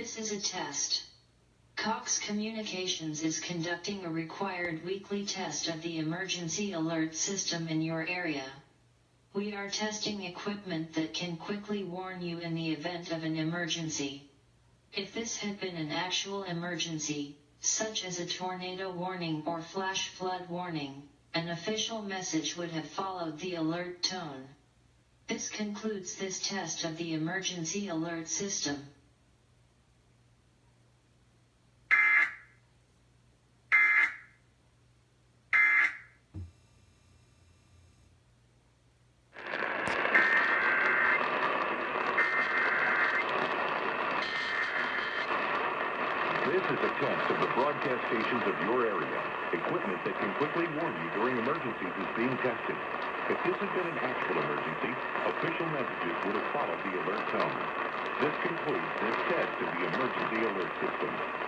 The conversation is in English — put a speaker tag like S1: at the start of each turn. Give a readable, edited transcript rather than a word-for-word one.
S1: This is a test. COX Communications is conducting a required weekly test of the emergency alert system in your area. We are testing equipment that can quickly warn you in the event of an emergency. If this had been an actual emergency, such as a tornado warning or flash flood warning, an official message would have followed the alert tone. This concludes this test of the emergency alert system.
S2: This is a test of the broadcast stations of your area. Equipment that can quickly warn you during emergencies is being tested. If this had been an actual emergency, official messages would have followed the alert tone. This concludes this test of the emergency alert system.